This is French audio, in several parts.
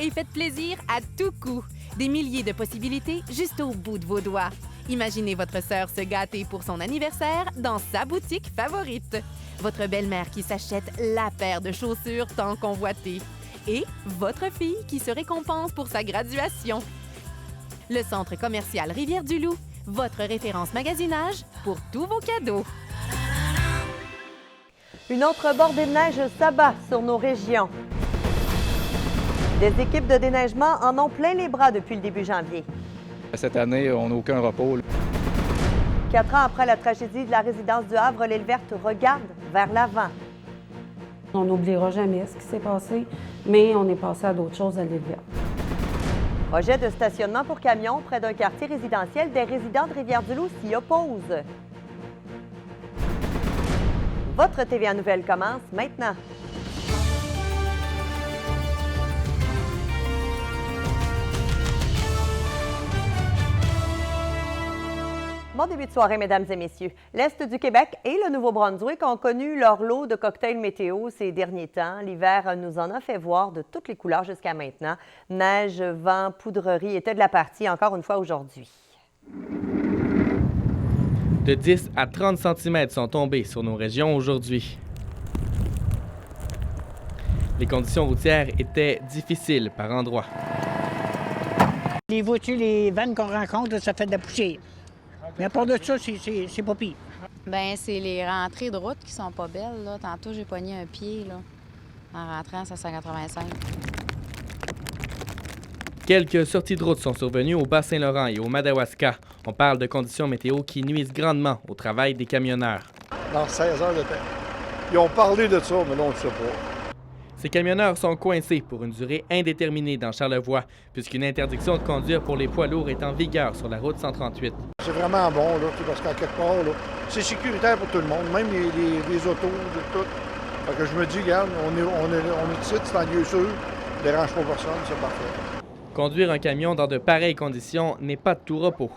Et faites plaisir à tout coup. Des milliers de possibilités juste au bout de vos doigts. Imaginez votre sœur se gâter pour son anniversaire dans sa boutique favorite. Votre belle-mère qui s'achète la paire de chaussures tant convoitée. Et votre fille qui se récompense pour sa graduation. Le centre commercial Rivière-du-Loup, votre référence magasinage pour tous vos cadeaux. Une autre bordée de neige s'abat sur nos régions. Des équipes de déneigement en ont plein les bras depuis le début janvier. Cette année, on n'a aucun repos. 4 ans après la tragédie de la résidence du Havre, l'île verte regarde vers l'avant. On n'oubliera jamais ce qui s'est passé, mais on est passé à d'autres choses à l'île verte. Projet de stationnement pour camions près d'un quartier résidentiel, des résidents de Rivière-du-Loup s'y opposent. Votre TVA Nouvelle commence maintenant. Bon début de soirée, mesdames et messieurs. L'Est du Québec et le Nouveau-Brunswick ont connu leur lot de cocktails météo ces derniers temps. L'hiver nous en a fait voir de toutes les couleurs jusqu'à maintenant. Neige, vent, poudrerie étaient de la partie encore une fois aujourd'hui. De 10 à 30 cm sont tombés sur nos régions aujourd'hui. Les conditions routières étaient difficiles par endroits. Les voitures, les vannes qu'on rencontre, ça fait de la poussière. Mais à part de ça, c'est pas pire. Bien, c'est les rentrées de route qui sont pas belles, là. Tantôt, j'ai pogné un pied, là, en rentrant à 185. Quelques sorties de route sont survenues au Bas-Saint-Laurent et au Madawaska. On parle de conditions météo qui nuisent grandement au travail des camionneurs. Dans 16 heures de temps. Ils ont parlé de ça, mais là, on ne sait pas. Ces camionneurs sont coincés pour une durée indéterminée dans Charlevoix, puisqu'une interdiction de conduire pour les poids lourds est en vigueur sur la route 138. C'est vraiment bon, là, parce qu'à quelque part, là, c'est sécuritaire pour tout le monde, même les autos, tout. Fait que je me dis, regarde, on est ici, c'est en lieu sûr, ne dérange pas personne, c'est parfait. Conduire un camion dans de pareilles conditions n'est pas de tout repos.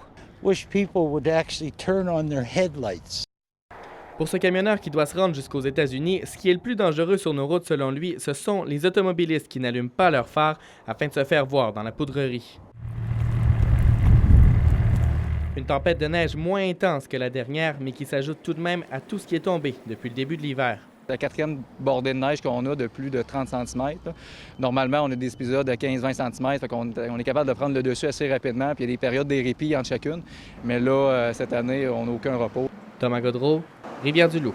Wish people would actually turn on their headlights. Pour ce camionneur qui doit se rendre jusqu'aux États-Unis, ce qui est le plus dangereux sur nos routes selon lui, ce sont les automobilistes qui n'allument pas leurs phares afin de se faire voir dans la poudrerie. Une tempête de neige moins intense que la dernière, mais qui s'ajoute tout de même à tout ce qui est tombé depuis le début de l'hiver. La quatrième bordée de neige qu'on a de plus de 30 cm. Normalement, on a des épisodes de 15-20 cm, fait on est capable de prendre le dessus assez rapidement, puis il y a des périodes de répit entre chacune. Mais là, cette année, on n'a aucun repos. Thomas Godreau, Rivière-du-Loup.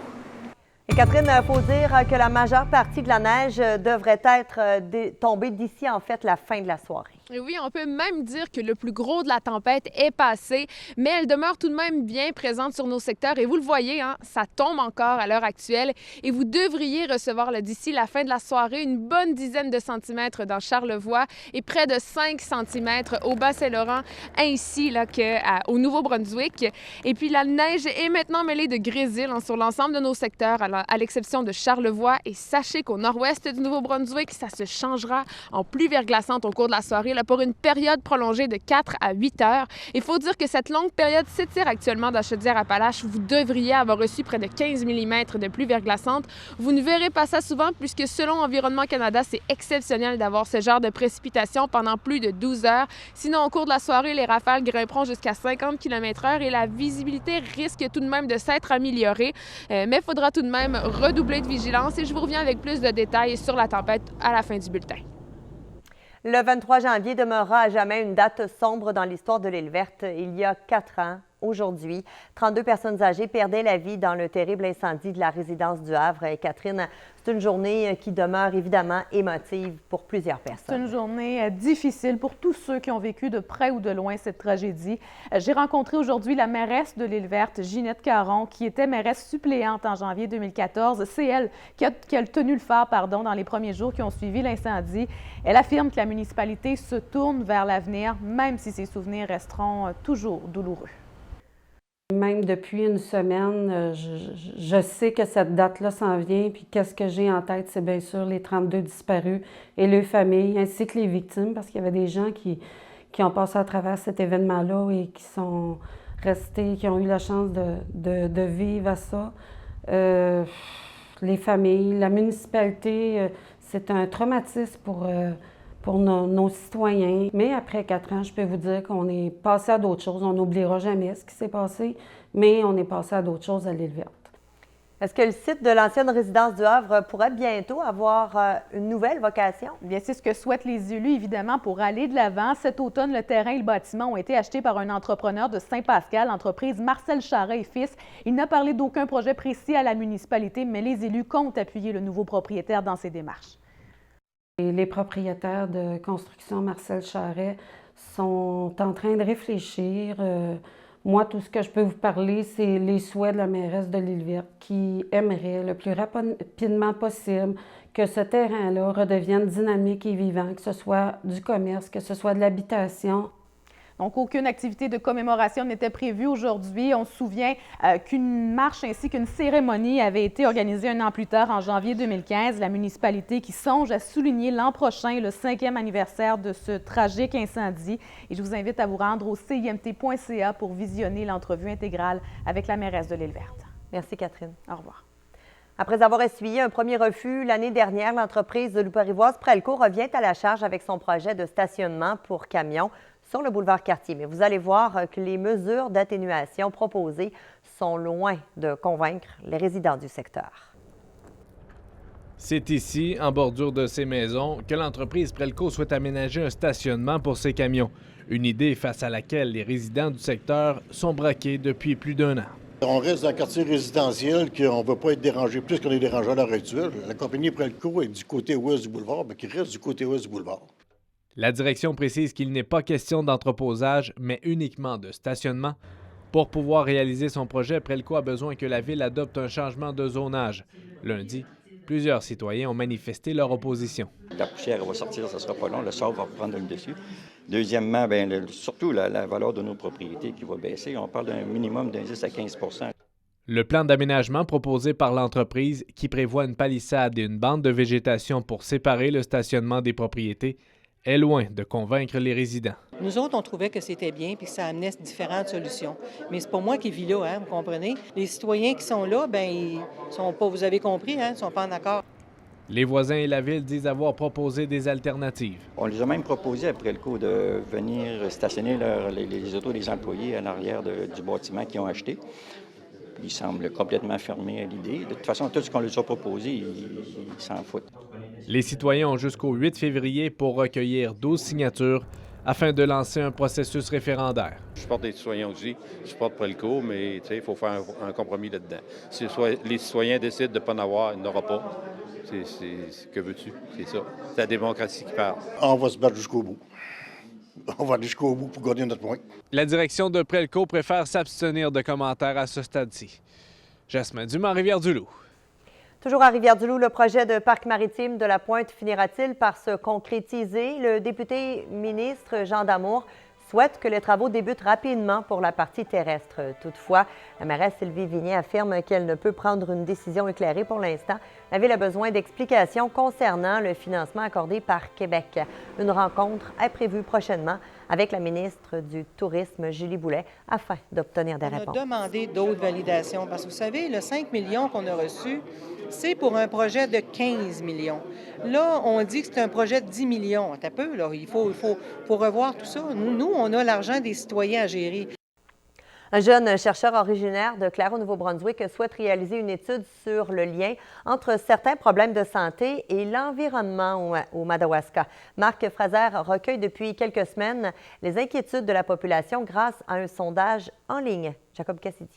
Et Catherine, il faut dire que la majeure partie de la neige devrait être tombée d'ici, en fait, la fin de la soirée. Et oui, on peut même dire que le plus gros de la tempête est passé, mais elle demeure tout de même bien présente sur nos secteurs. Et vous le voyez, hein, ça tombe encore à l'heure actuelle. Et vous devriez recevoir d'ici la fin de la soirée une bonne dizaine de centimètres dans Charlevoix et près de 5 centimètres au Bas-Saint-Laurent, ainsi qu'au Nouveau-Brunswick. Et puis la neige est maintenant mêlée de grésil sur l'ensemble de nos secteurs, à l'exception de Charlevoix. Et sachez qu'au nord-ouest du Nouveau-Brunswick, ça se changera en pluie verglaçante au cours de la soirée, pour une période prolongée de 4 à 8 heures. Il faut dire que cette longue période s'étire actuellement dans Chaudière-Appalaches. Vous devriez avoir reçu près de 15 mm de pluie verglaçante. Vous ne verrez pas ça souvent puisque selon Environnement Canada, c'est exceptionnel d'avoir ce genre de précipitations pendant plus de 12 heures. Sinon, au cours de la soirée, les rafales grimperont jusqu'à 50 km/h et la visibilité risque tout de même de s'être améliorée. Mais il faudra tout de même redoubler de vigilance et je vous reviens avec plus de détails sur la tempête à la fin du bulletin. Le 23 janvier demeurera à jamais une date sombre dans l'histoire de l'île verte. Il y a 4 ans, aujourd'hui, 32 personnes âgées perdaient la vie dans le terrible incendie de la résidence du Havre. Et Catherine, c'est une journée qui demeure évidemment émotive pour plusieurs personnes. C'est une journée difficile pour tous ceux qui ont vécu de près ou de loin cette tragédie. J'ai rencontré aujourd'hui la mairesse de l'île verte, Ginette Caron, qui était mairesse suppléante en janvier 2014. C'est elle qui a tenu le phare dans les premiers jours qui ont suivi l'incendie. Elle affirme que la municipalité se tourne vers l'avenir, même si ses souvenirs resteront toujours douloureux. Même depuis une semaine, je sais que cette date-là s'en vient, puis qu'est-ce que j'ai en tête, c'est bien sûr les 32 disparus et leurs familles, ainsi que les victimes, parce qu'il y avait des gens qui ont passé à travers cet événement-là et qui sont restés, qui ont eu la chance de vivre à ça. Les familles, la municipalité, c'est un traumatisme pour nos citoyens. Mais après 4 ans, je peux vous dire qu'on est passé à d'autres choses. On n'oubliera jamais ce qui s'est passé, mais on est passé à d'autres choses à l'île verte. Est-ce que le site de l'ancienne résidence du Havre pourrait bientôt avoir une nouvelle vocation? Bien, c'est ce que souhaitent les élus, évidemment, pour aller de l'avant. Cet automne, le terrain et le bâtiment ont été achetés par un entrepreneur de Saint-Pascal, l'entreprise Marcel Charret et Fils. Il n'a parlé d'aucun projet précis à la municipalité, mais les élus comptent appuyer le nouveau propriétaire dans ses démarches. Et les propriétaires de construction Marcel Charret sont en train de réfléchir. Moi, tout ce que je peux vous parler, c'est les souhaits de la mairesse de l'île verte qui aimerait le plus rapidement possible que ce terrain-là redevienne dynamique et vivant, que ce soit du commerce, que ce soit de l'habitation. Donc, aucune activité de commémoration n'était prévue aujourd'hui. On se souvient qu'une marche ainsi qu'une cérémonie avait été organisée un an plus tard, en janvier 2015. La municipalité qui songe à souligner l'an prochain le 5e anniversaire de ce tragique incendie. Et je vous invite à vous rendre au cimt.ca pour visionner l'entrevue intégrale avec la mairesse de l'île verte. Merci, Catherine. Au revoir. Après avoir essuyé un premier refus l'année dernière, l'entreprise loup-parivoise Prelco revient à la charge avec son projet de stationnement pour camions sur le boulevard Cartier. Mais vous allez voir que les mesures d'atténuation proposées sont loin de convaincre les résidents du secteur. C'est ici, en bordure de ces maisons, que l'entreprise Prelco souhaite aménager un stationnement pour ses camions. Une idée face à laquelle les résidents du secteur sont braqués depuis plus d'1 an. On reste dans le quartier résidentiel, qu'on ne veut pas être dérangé plus qu'on est dérangé à l'heure actuelle. La compagnie Prelco est du côté ouest du boulevard, mais qui reste du côté ouest du boulevard. La direction précise qu'il n'est pas question d'entreposage, mais uniquement de stationnement. Pour pouvoir réaliser son projet, Prelco a besoin que la ville adopte un changement de zonage. Lundi, plusieurs citoyens ont manifesté leur opposition. La poussière va sortir, ça ne sera pas long, le sable va reprendre le dessus. Deuxièmement, surtout la valeur de nos propriétés qui va baisser. On parle d'un minimum d'indice à 15 %. Le plan d'aménagement proposé par l'entreprise, qui prévoit une palissade et une bande de végétation pour séparer le stationnement des propriétés, est loin de convaincre les résidents. Nous autres, on trouvait que c'était bien puis que ça amenait différentes solutions. Mais c'est pas moi qui vis là, vous comprenez? Les citoyens qui sont là, ils sont pas, vous avez compris, ils sont pas en accord. Les voisins et la ville disent avoir proposé des alternatives. On les a même proposé après le coup de venir stationner les autos des employés à l'arrière du bâtiment qu'ils ont acheté. Ils semblent complètement fermés à l'idée. De toute façon, tout ce qu'on leur a proposé, ils s'en foutent. Les citoyens ont jusqu'au 8 février pour recueillir 12 signatures afin de lancer un processus référendaire. Je supporte les citoyens aussi, je supporte Prelco, mais il faut faire un compromis là-dedans. Si les citoyens décident de ne pas en avoir, il n'y en aura pas. Que veux-tu? C'est ça. C'est la démocratie qui parle. On va se battre jusqu'au bout. On va aller jusqu'au bout pour gagner notre point. La direction de Prelco préfère s'abstenir de commentaires à ce stade-ci. Jasmin Dumas, Rivière-du-Loup. Toujours à Rivière-du-Loup, le projet de parc maritime de la Pointe finira-t-il par se concrétiser? Le député ministre Jean Damour souhaite que les travaux débutent rapidement pour la partie terrestre. Toutefois, la mairesse Sylvie Vignier affirme qu'elle ne peut prendre une décision éclairée pour l'instant. La Ville a besoin d'explications concernant le financement accordé par Québec. Une rencontre est prévue prochainement avec la ministre du Tourisme, Julie Boulet, afin d'obtenir des réponses. On a demandé d'autres validations parce que vous savez, le 5 millions qu'on a reçu, c'est pour un projet de 15 millions. Là, on dit que c'est un projet de 10 millions. Un peu, là. Il faut revoir tout ça. Nous, on a l'argent des citoyens à gérer. Un jeune chercheur originaire de Claro, Nouveau-Brunswick, souhaite réaliser une étude sur le lien entre certains problèmes de santé et l'environnement au Madawaska. Marc Fraser recueille depuis quelques semaines les inquiétudes de la population grâce à un sondage en ligne. Jacob Cassidy.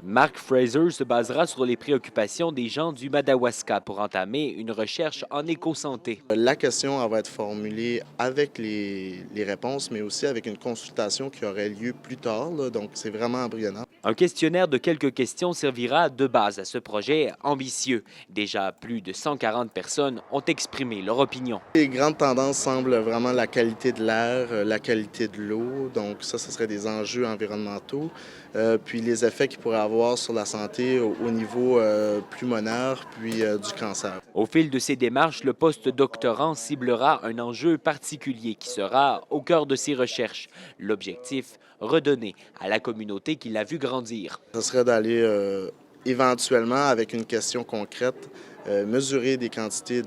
Mark Fraser se basera sur les préoccupations des gens du Madawaska pour entamer une recherche en éco-santé. La question va être formulée avec les réponses, mais aussi avec une consultation qui aurait lieu plus tard, donc c'est vraiment embryonnaire. Un questionnaire de quelques questions servira de base à ce projet ambitieux. Déjà, plus de 140 personnes ont exprimé leur opinion. Les grandes tendances semblent vraiment la qualité de l'air, la qualité de l'eau, donc ça, ce serait des enjeux environnementaux. Puis les effets qu'il pourrait avoir sur la santé au niveau pulmonaire, puis du cancer. Au fil de ces démarches, le post-doctorant ciblera un enjeu particulier qui sera au cœur de ses recherches. L'objectif, redonner à la communauté qui l'a vu grandir. Ce serait d'aller éventuellement, avec une question concrète, mesurer des quantités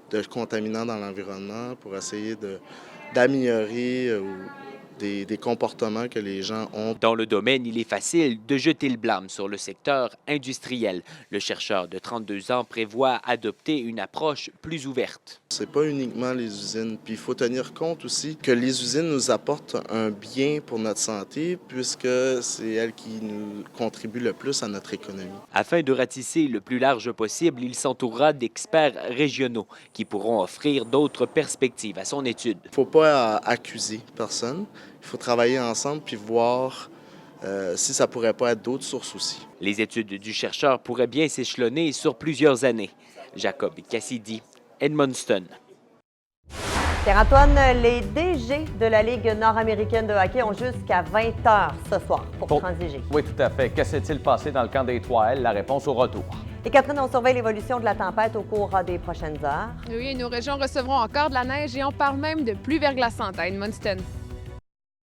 de contaminants dans l'environnement, pour essayer d'améliorer des comportements que les gens ont. Dans le domaine, il est facile de jeter le blâme sur le secteur industriel. Le chercheur de 32 ans prévoit adopter une approche plus ouverte. C'est pas uniquement les usines. Puis il faut tenir compte aussi que les usines nous apportent un bien pour notre santé puisque c'est elles qui nous contribuent le plus à notre économie. Afin de ratisser le plus large possible, il s'entourera d'experts régionaux qui pourront offrir d'autres perspectives à son étude. Il ne faut pas accuser personne. Il faut travailler ensemble puis voir si ça pourrait pas être d'autres sources aussi. Les études du chercheur pourraient bien s'échelonner sur plusieurs années. Jacob Cassidy, Edmundston. Pierre-Antoine, les DG de la Ligue nord-américaine de hockey ont jusqu'à 20 h ce soir pour transiger. Oui, tout à fait. Que s'est-il passé dans le camp des 3L? La réponse au retour. Et Catherine, on surveille l'évolution de la tempête au cours des prochaines heures. Oui, et nos régions recevront encore de la neige et on parle même de pluie verglaçante à Edmundston.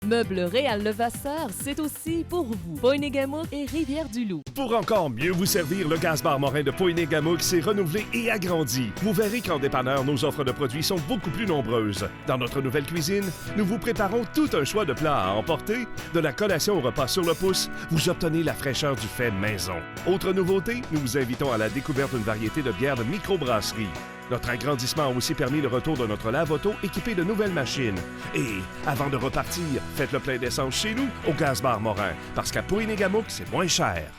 Meubles Réal Levasseur, c'est aussi pour vous. Pointe-Égamouk et Rivière-du-Loup. Pour encore mieux vous servir, le Gaz Bar Morin de Pointe-Égamouk s'est renouvelé et agrandi. Vous verrez qu'en dépanneur, nos offres de produits sont beaucoup plus nombreuses. Dans notre nouvelle cuisine, nous vous préparons tout un choix de plats à emporter. De la collation au repas sur le pouce, vous obtenez la fraîcheur du fait maison. Autre nouveauté, nous vous invitons à la découverte d'une variété de bières de microbrasserie. Notre agrandissement a aussi permis le retour de notre lave-auto équipé de nouvelles machines. Et avant de repartir, faites le plein d'essence chez nous au Gaz Bar Morin, parce qu'à Pointe-Égamouk, c'est moins cher.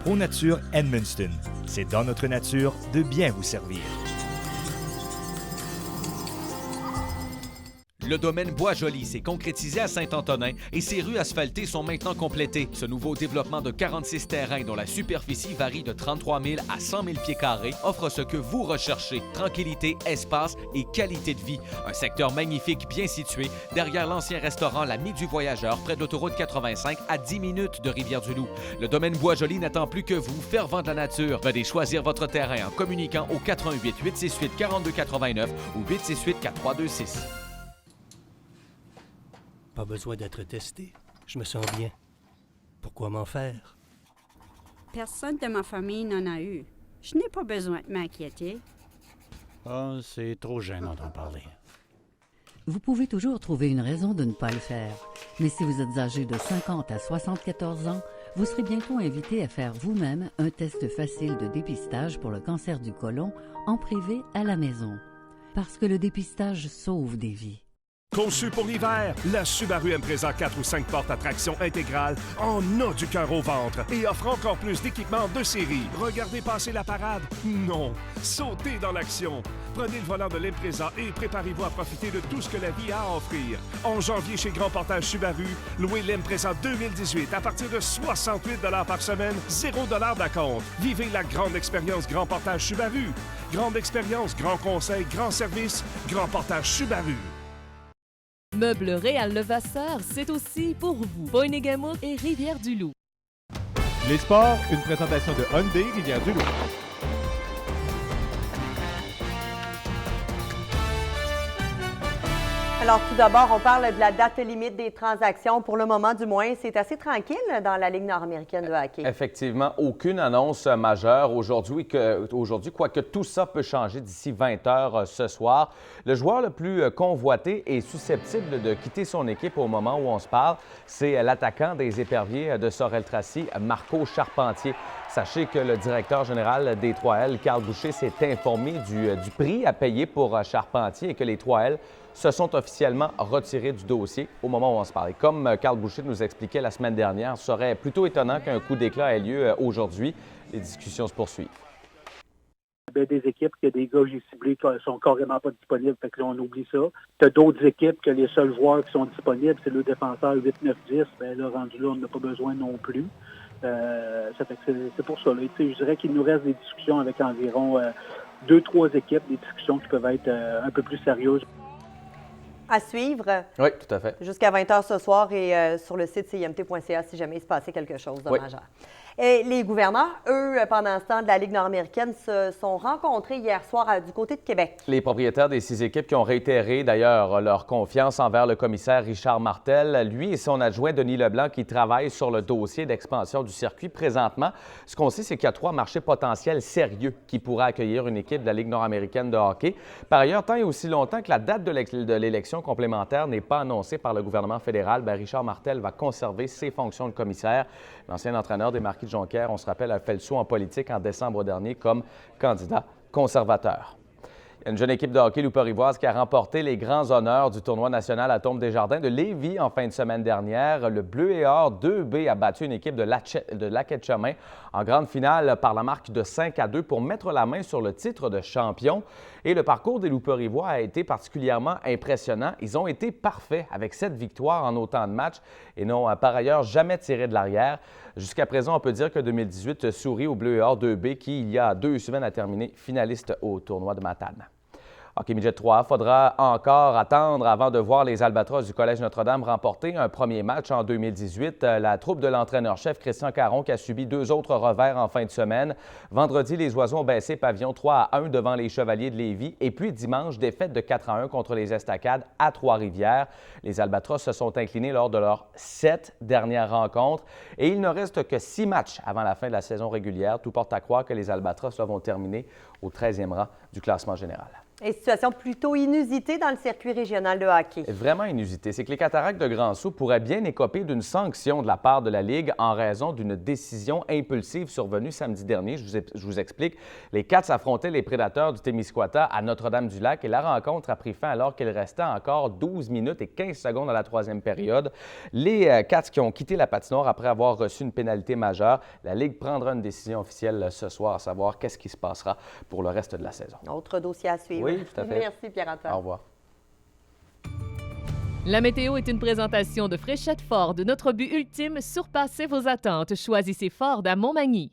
ProNature Edmundston. C'est dans notre nature de bien vous servir. Le domaine Bois-Joli s'est concrétisé à Saint-Antonin et ses rues asphaltées sont maintenant complétées. Ce nouveau développement de 46 terrains dont la superficie varie de 33 000 à 100 000 pieds carrés offre ce que vous recherchez. Tranquillité, espace et qualité de vie. Un secteur magnifique bien situé derrière l'ancien restaurant L'Ami du Voyageur près de l'autoroute 85 à 10 minutes de Rivière-du-Loup. Le domaine Bois-Joli n'attend plus que vous, fervent de la nature. Venez choisir votre terrain en communiquant au 88 868 4289 ou 868 4326. Pas besoin d'être testé. Je me sens bien. Pourquoi m'en faire? Personne de ma famille n'en a eu. Je n'ai pas besoin de m'inquiéter. Ah, c'est trop gênant d'en parler. Vous pouvez toujours trouver une raison de ne pas le faire. Mais si vous êtes âgé de 50 à 74 ans, vous serez bientôt invité à faire vous-même un test facile de dépistage pour le cancer du côlon en privé à la maison. Parce que le dépistage sauve des vies. Conçu pour l'hiver, la Subaru Impreza 4 ou 5 portes à traction intégrale en a du cœur au ventre et offre encore plus d'équipements de série. Regardez passer la parade? Non! Sautez dans l'action! Prenez le volant de l'Impreza et préparez-vous à profiter de tout ce que la vie a à offrir. En janvier, chez Grand Portage Subaru, louez l'Impreza 2018 à partir de 68 $ par semaine, 0 $ d'acompte. Vivez la grande expérience Grand Portage Subaru. Grande expérience, grand conseil, grand service, Grand Portage Subaru. Meubles Réal Levasseur, c'est aussi pour vous. Pointe-Égamouk et Rivière-du-Loup. Les sports, une présentation de Hyundai Rivière-du-Loup. Alors, tout d'abord, on parle de la date limite des transactions. Pour le moment, du moins, c'est assez tranquille dans la Ligue nord-américaine de hockey. Effectivement, aucune annonce majeure aujourd'hui, quoique tout ça peut changer d'ici 20 h ce soir. Le joueur le plus convoité et susceptible de quitter son équipe au moment où on se parle, c'est l'attaquant des Éperviers de Sorel-Tracy, Marco Charpentier. Sachez que le directeur général des 3L, Carl Boucher, s'est informé du prix à payer pour Charpentier et que les 3L se sont officiellement retirés du dossier au moment où on se parlait. Comme Carl Boucher nous expliquait la semaine dernière, ce serait plutôt étonnant qu'un coup d'éclat ait lieu aujourd'hui. Les discussions se poursuivent. Il y a des équipes que des gars j'ai ciblés qui sont carrément pas disponibles, fait que là, on oublie ça. Tu as d'autres équipes que les seuls joueurs qui sont disponibles, c'est le défenseur 8, 9, 10. Bien là, rendu là, on n'a pas besoin non plus. Ça fait que c'est pour ça. Là. Je dirais qu'il nous reste des discussions avec environ 2-3 équipes, des discussions qui peuvent être un peu plus sérieuses. À suivre. Oui, tout à fait. Jusqu'à 20h ce soir et sur le site cimt.ca si jamais il se passait quelque chose de majeur. Et les gouverneurs, eux, pendant ce temps de la Ligue nord-américaine, se sont rencontrés hier soir du côté de Québec. Les propriétaires des 6 équipes qui ont réitéré d'ailleurs leur confiance envers le commissaire Richard Martel, lui et son adjoint Denis Leblanc qui travaillent sur le dossier d'expansion du circuit présentement. Ce qu'on sait, c'est qu'il y a 3 marchés potentiels sérieux qui pourraient accueillir une équipe de la Ligue nord-américaine de hockey. Par ailleurs, tant et aussi longtemps que la date de l'élection complémentaire n'est pas annoncée par le gouvernement fédéral, Richard Martel va conserver ses fonctions de commissaire. L'ancien entraîneur des Marquis de Jonquière, on se rappelle, a fait le saut en politique en décembre dernier comme candidat conservateur. Il y a une jeune équipe de hockey loup-porivoise qui a remporté les grands honneurs du tournoi national à Tombe-des-Jardins de Lévis en fin de semaine dernière. Le Bleu et Or 2B a battu une équipe de Lac-Etchemin en grande finale par la marque de 5-2 pour mettre la main sur le titre de champion. Et le parcours des loup-porivois a été particulièrement impressionnant. Ils ont été parfaits avec 7 victoires en autant de matchs et n'ont par ailleurs jamais tiré de l'arrière. Jusqu'à présent, on peut dire que 2018 sourit au Bleu et Or 2B qui, il y a 2 semaines, a terminé finaliste au tournoi de Matane. Hockey Midget 3A, faudra encore attendre avant de voir les Albatros du Collège Notre-Dame remporter un premier match en 2018. La troupe de l'entraîneur-chef Christian Caron qui a subi 2 autres revers en fin de semaine. Vendredi, les Oiseaux ont baissé pavillon 3-1 devant les Chevaliers de Lévis. Et puis dimanche, défaite de 4-1 contre les Estacades à Trois-Rivières. Les Albatros se sont inclinés lors de leurs 7 dernières rencontres. Et il ne reste que 6 matchs avant la fin de la saison régulière. Tout porte à croire que les Albatros vont terminer au 13e rang du classement général. Et situation plutôt inusitée dans le circuit régional de hockey. Vraiment inusité. C'est que les Cataractes de Grand-Sault pourraient bien écoper d'une sanction de la part de la Ligue en raison d'une décision impulsive survenue samedi dernier. Je vous explique. Les Cats affrontaient les Prédateurs du Témiscouata à Notre-Dame-du-Lac et la rencontre a pris fin alors qu'il restait encore 12 minutes et 15 secondes à la 3e période. Les Cats qui ont quitté la patinoire après avoir reçu une pénalité majeure. La Ligue prendra une décision officielle ce soir à savoir qu'est-ce qui se passera pour le reste de la saison. Autre dossier à suivre. Oui, tout à fait. Merci, Pierre-Antoine. Au revoir. La météo est une présentation de Fréchette Ford. Notre but ultime, surpasser vos attentes. Choisissez Ford à Montmagny.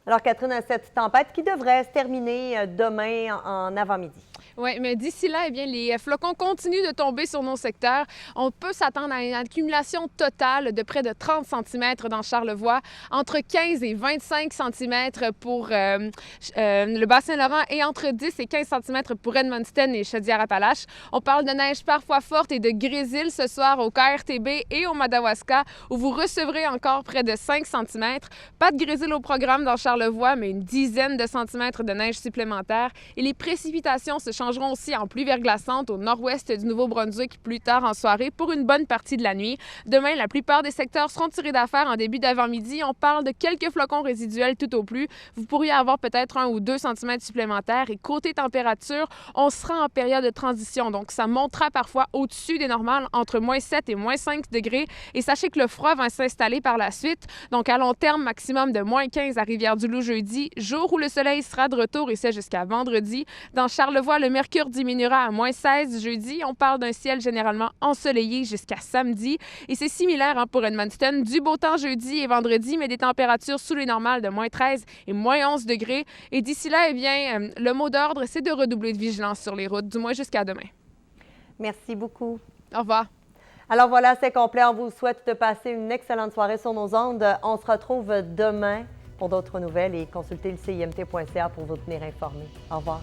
Alors, Catherine, cette tempête qui devrait se terminer demain en avant-midi. Oui, mais d'ici là, eh bien, les flocons continuent de tomber sur nos secteurs. On peut s'attendre à une accumulation totale de près de 30 cm dans Charlevoix, entre 15 et 25 cm pour le Bas-Saint-Laurent et entre 10 et 15 cm pour Edmundston et Chaudière-Appalaches. On parle de neige parfois forte et de grésil ce soir au KRTB et au Madawaska, où vous recevrez encore près de 5 cm. Pas de grésil au programme dans Charlevoix, mais une dizaine de centimètres de neige supplémentaire. Et les précipitations se changeront aussi en pluie verglaçante au nord-ouest du Nouveau-Brunswick plus tard en soirée pour une bonne partie de la nuit. Demain, la plupart des secteurs seront tirés d'affaire en début d'avant-midi. On parle de quelques flocons résiduels tout au plus. Vous pourriez avoir peut-être 1 ou 2 cm supplémentaires. Et côté température, on sera en période de transition. Donc, ça montera parfois au-dessus des normales entre moins 7 et moins 5 degrés. Et sachez que le froid va s'installer par la suite. Donc, à long terme, maximum de moins 15 à Rivière-du-Loup jeudi, jour où le soleil sera de retour et c'est jusqu'à vendredi. Dans Charlevoix, le mercure diminuera à moins 16 jeudi. On parle d'un ciel généralement ensoleillé jusqu'à samedi. Et c'est similaire pour Edmundston. Du beau temps jeudi et vendredi, mais des températures sous les normales de moins 13 et moins 11 degrés. Et d'ici là, eh bien, le mot d'ordre, c'est de redoubler de vigilance sur les routes, du moins jusqu'à demain. Merci beaucoup. Au revoir. Alors voilà, c'est complet. On vous souhaite de passer une excellente soirée sur nos ondes. On se retrouve demain pour d'autres nouvelles et consultez le cimt.ca pour vous tenir informés. Au revoir.